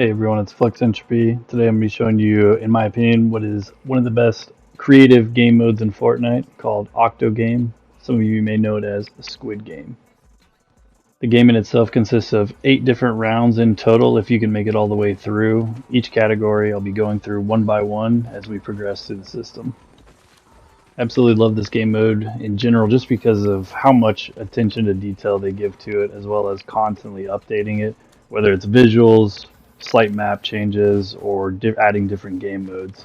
Hey everyone, it's Flux-Entropy. Today I'm going to be showing you, in my opinion, what is one of the best creative game modes in Fortnite called Octo Game. Some of you may know it as the Squid Game. The game in itself consists of 8 different rounds in total if you can make it all the way through. Each category I'll be going through one by one as we progress through the system. Absolutely love this game mode in general just because of how much attention to detail they give to it, as well as constantly updating it, whether it's visuals, slight map changes, or adding different game modes.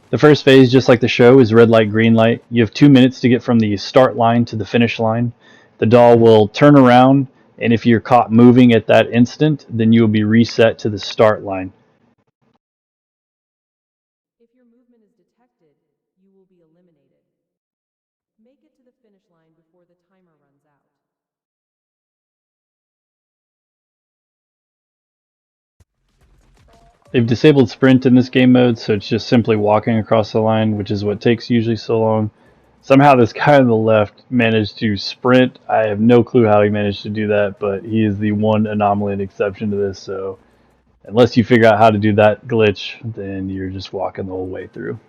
The first phase, just like the show, is red light, green light. You have 2 minutes to get from the start line to the finish line. The doll will turn around, and if you're caught moving at that instant, then you will be reset to the start line. If your movement is detected, you will be eliminated. Make it to the finish line before the timer runs out. They've disabled sprint in this game mode, so it's just simply walking across the line, which is what takes usually so long. Somehow this guy on the left managed to sprint. I have no clue how he managed to do that, but he is the one anomaly and exception to this, so unless you figure out how to do that glitch, then you're just walking the whole way through.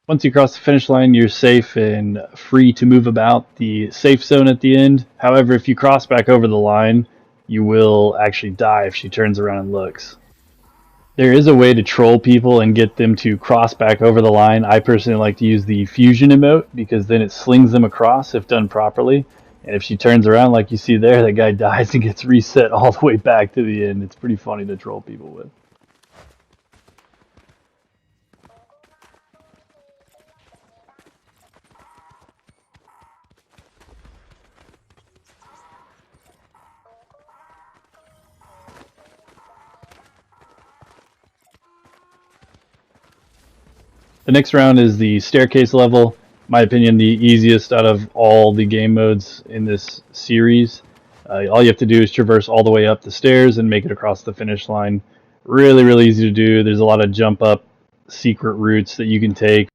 Once you cross the finish line, you're safe and free to move about the safe zone at the end. However, if you cross back over the line, you will actually die if she turns around and looks. There is a way to troll people and get them to cross back over the line. I personally like to use the fusion emote because then it slings them across if done properly. And if she turns around like you see there, that guy dies and gets reset all the way back to the end. It's pretty funny to troll people with. The next round is the staircase level. In my opinion, the easiest out of all the game modes in this series. All you have to do is traverse all the way up the stairs and make it across the finish line. Really, really easy to do. There's a lot of jump up secret routes that you can take.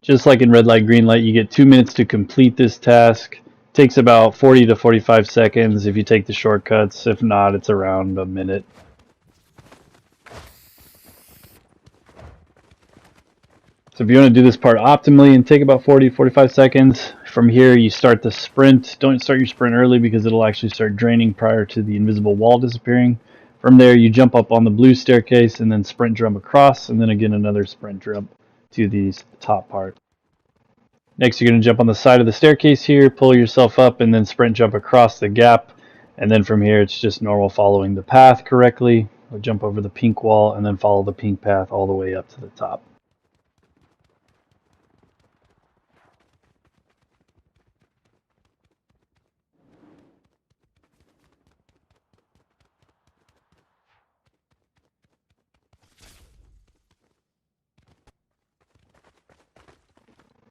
Just like in red light, green light, you get 2 minutes to complete this task. Takes about 40 to 45 seconds if you take the shortcuts. If not, it's around a minute. So if you want to do this part optimally and take about 40-45 seconds, from here you start the sprint. Don't start your sprint early because it'll actually start draining prior to the invisible wall disappearing. From there you jump up on the blue staircase and then sprint jump across, and then again another sprint jump to the top part. Next you're going to jump on the side of the staircase here, pull yourself up, and then sprint jump across the gap. And then from here it's just normal following the path correctly. We'll jump over the pink wall and then follow the pink path all the way up to the top.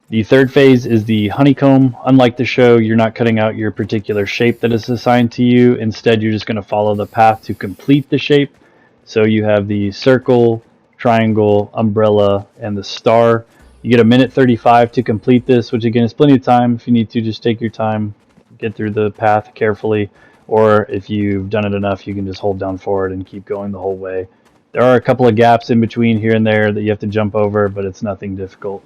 The third phase is the honeycomb. Unlike the show, you're not cutting out your particular shape that is assigned to you. Instead, you're just going to follow the path to complete the shape. So you have the circle, triangle, umbrella, and the star. You get 1:35 to complete this, which again is plenty of time. If you need to, just take your time, get through the path carefully. Or if you've done it enough, you can just hold down forward and keep going the whole way. There are a couple of gaps in between here and there that you have to jump over, but it's nothing difficult.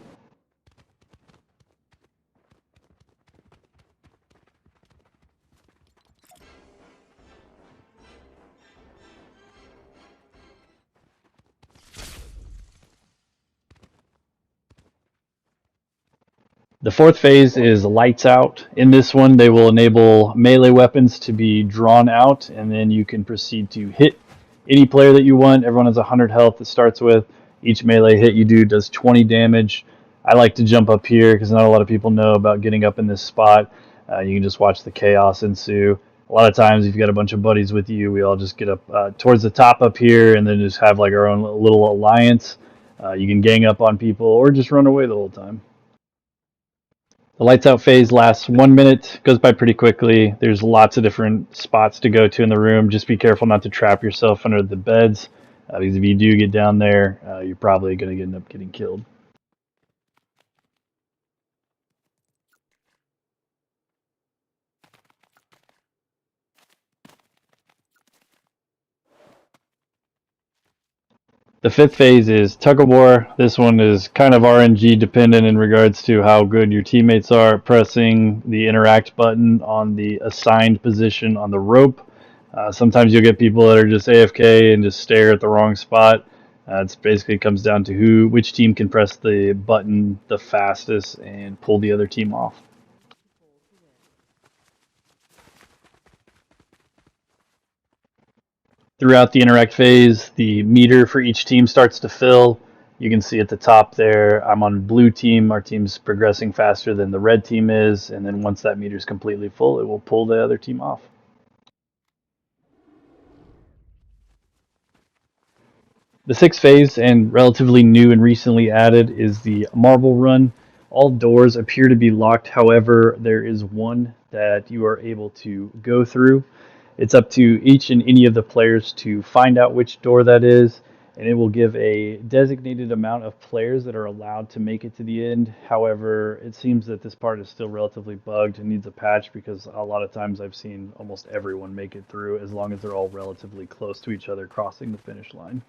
The fourth phase is lights out. In this one, they will enable melee weapons to be drawn out, and then you can proceed to hit any player that you want. Everyone has 100 health to starts with. Each melee hit you do does 20 damage. I like to jump up here because not a lot of people know about getting up in this spot. You can just watch the chaos ensue. A lot of times, if you've got a bunch of buddies with you, we all just get up towards the top up here and then just have like our own little alliance. You can gang up on people or just run away the whole time. The lights out phase lasts 1 minute, goes by pretty quickly. There's lots of different spots to go to in the room. Just be careful not to trap yourself under the beds, because if you do get down there, you're probably going to end up getting killed. The fifth phase is tug of war. This one is kind of RNG dependent in regards to how good your teammates are pressing the interact button on the assigned position on the rope. Sometimes you'll get people that are just AFK and just stare at the wrong spot. It basically comes down to which team can press the button the fastest and pull the other team off. Throughout the interact phase, the meter for each team starts to fill. You can see at the top there, I'm on blue team. Our team's progressing faster than the red team is. And then once that meter is completely full, it will pull the other team off. The sixth phase, and relatively new and recently added, is the marble run. All doors appear to be locked. However, there is one that you are able to go through. It's up to each and any of the players to find out which door that is, and it will give a designated amount of players that are allowed to make it to the end. However, it seems that this part is still relatively bugged and needs a patch, because a lot of times I've seen almost everyone make it through as long as they're all relatively close to each other crossing the finish line.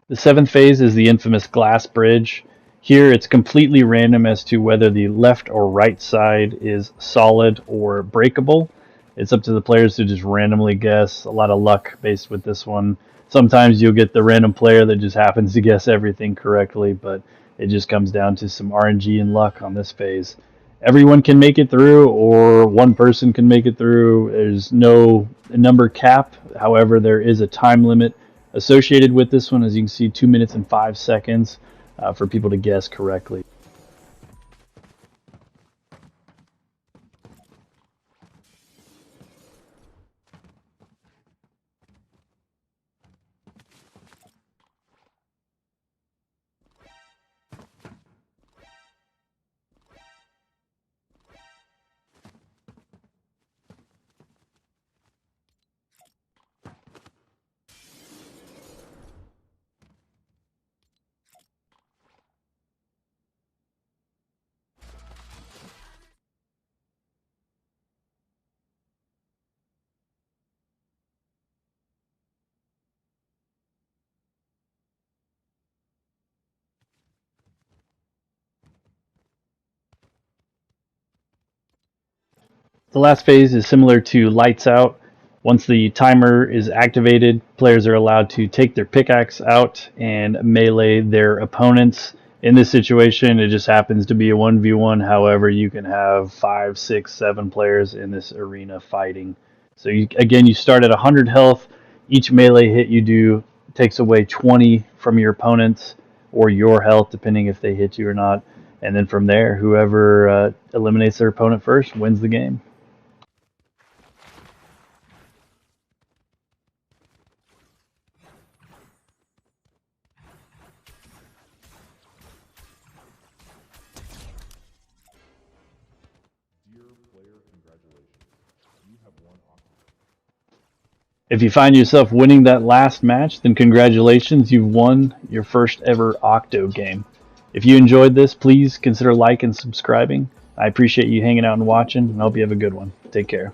The seventh phase is the infamous glass bridge. Here it's completely random as to whether the left or right side is solid or breakable. It's up to the players to just randomly guess. A lot of luck based with this one. Sometimes you'll get the random player that just happens to guess everything correctly, but it just comes down to some RNG and luck on this phase. Everyone can make it through, or one person can make it through. There's no number cap. However, there is a time limit associated with this one. As you can see, 2 minutes and 5 seconds for people to guess correctly. The last phase is similar to Lights Out. Once the timer is activated, players are allowed to take their pickaxe out and melee their opponents. In this situation, it just happens to be a 1v1. However, you can have 5, 6, 7 players in this arena fighting. So again, you start at 100 health. Each melee hit you do takes away 20 from your opponents or your health, depending if they hit you or not. And then from there, whoever eliminates their opponent first wins the game. If you find yourself winning that last match, then congratulations, you've won your first ever Octo game. If you enjoyed this, please consider liking and subscribing. I appreciate you hanging out and watching, and I hope you have a good one. Take care.